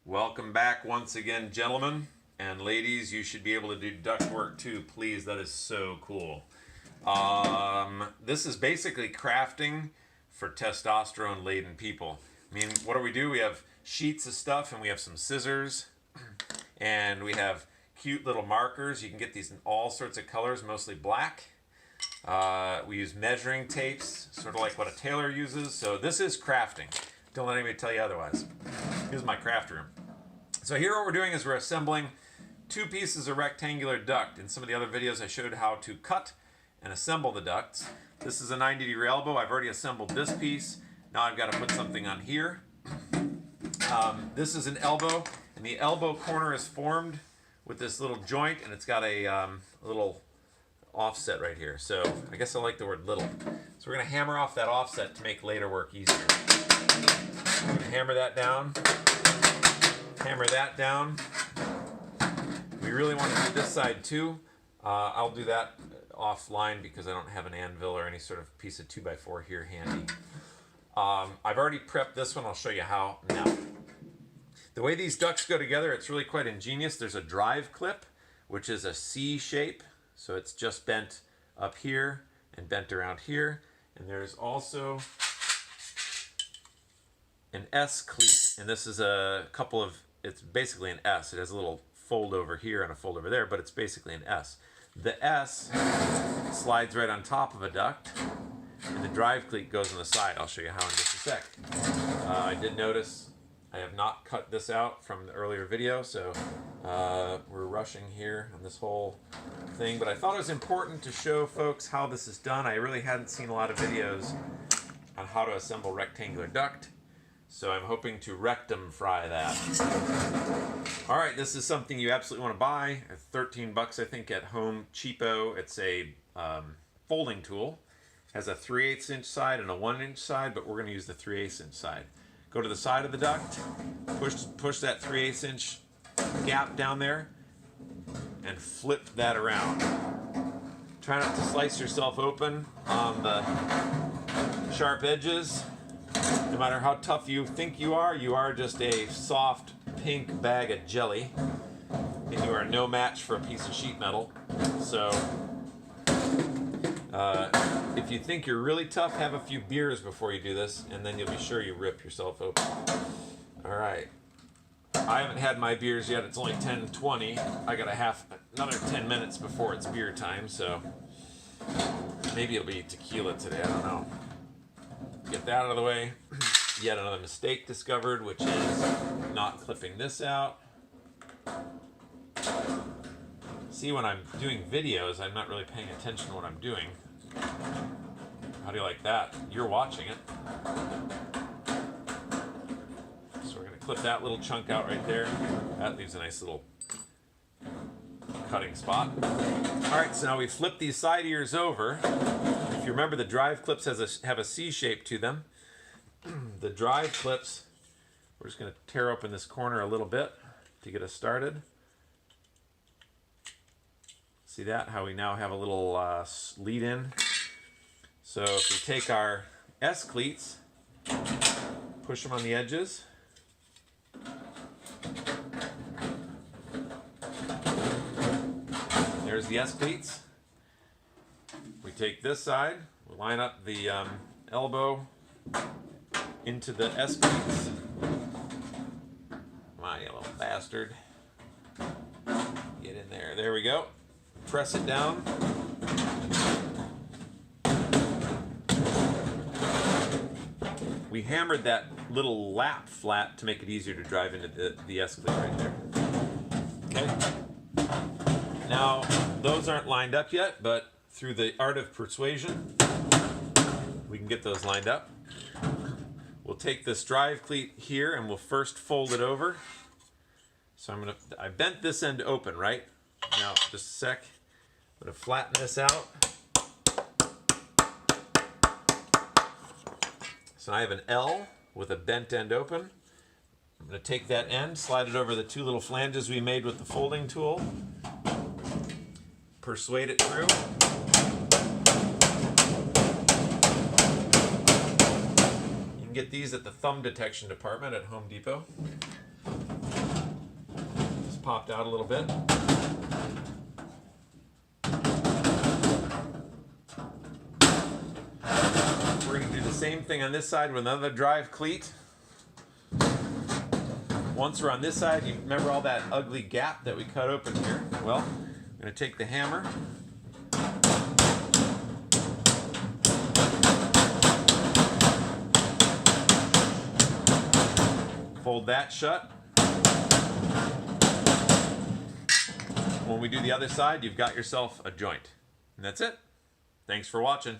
Welcome back once again, gentlemen and ladies. You should be able to do duct work too, please. That is so cool. This is basically crafting for testosterone-laden people. I mean, what do? We have sheets of stuff, and we have some scissors, and we have cute little markers. You can get these in all sorts of colors, mostly black. We use measuring tapes, sort of like what a tailor uses. So this is crafting. Don't let anybody tell you otherwise. Here's my craft room. So here what we're doing is we're assembling two pieces of rectangular duct. In some of the other videos I showed how to cut and assemble the ducts. This is a 90-degree elbow. I've already assembled this piece. Now I've got to put something on here. This is an elbow, and the elbow corner is formed with this little joint, and it's got a little offset right here. So I guess I like the word little. So we're going to hammer off that offset to make later work easier. I'm going to hammer that down. Hammer that down. We really want to do this side too. I'll do that offline because I don't have an anvil or any sort of piece of 2x4 here handy. I've already prepped this one. I'll show you how now. The way these ducts go together, it's really quite ingenious. There's a drive clip, which is a C shape. So it's just bent up here and bent around here. And there's also an S cleat. And this is a couple of, it's basically an S. It has a little fold over here and a fold over there, but it's basically an S. The S slides right on top of a duct, and the drive cleat goes on the side. I'll show you how in just a sec. I did notice I have not cut this out from the earlier video, so we're rushing here on this whole thing, but I thought it was important to show folks how this is done. I really hadn't seen a lot of videos on how to assemble rectangular duct, so I'm hoping to rectum fry that. All right, this is something you absolutely want to buy. 13 bucks, I think, at home, cheapo. It's a folding tool. It has a 3/8 inch side and a 1-inch side, but we're going to use the 3/8 inch side. Go to the side of the duct, push that 3/8 inch gap down there, and flip that around. Try not to slice yourself open on the sharp edges. No matter how tough you think you are just a soft pink bag of jelly, and you are no match for a piece of sheet metal. So if you think you're really tough, have a few beers before you do this, and then you'll be sure you rip yourself open. All right. I haven't had my beers yet. It's only 10:20. I got another 10 minutes before it's beer time, so maybe it'll be tequila today. I don't know. Get that out of the way. Yet another mistake discovered, which is not clipping this out. See, when I'm doing videos, I'm not really paying attention to what I'm doing. How do you like that? You're watching it. So we're going to clip that little chunk out right there. That leaves a nice little cutting spot. All right, so now we flip these side ears over. If you remember, the drive clips have a C shape to them. The drive clips, we're just going to tear open this corner a little bit to get us started. See that? How we now have a little lead in. So if we take our S cleats, push them on the edges. There's the S cleats. We take this side, we line up the elbow into the S cleats. Come on, you little bastard. Get in there. There we go. Press it down. We hammered that little lap flat to make it easier to drive into the S cleat right there. Okay. Now, those aren't lined up yet, but through the art of persuasion, we can get those lined up. We'll take this drive cleat here and we'll first fold it over. So I bent this end open, right? Now, just a sec. I'm going to flatten this out. So I have an L with a bent end open. I'm going to take that end, slide it over the two little flanges we made with the folding tool. Persuade it through. You can get these at the thumb detection department at Home Depot. popped out a little bit. We're going to do the same thing on this side with another drive cleat. Once we're on this side, you remember all that ugly gap that we cut open here? Well, I'm going to take the hammer. Fold that shut. When we do the other side, you've got yourself a joint. And that's it. Thanks for watching.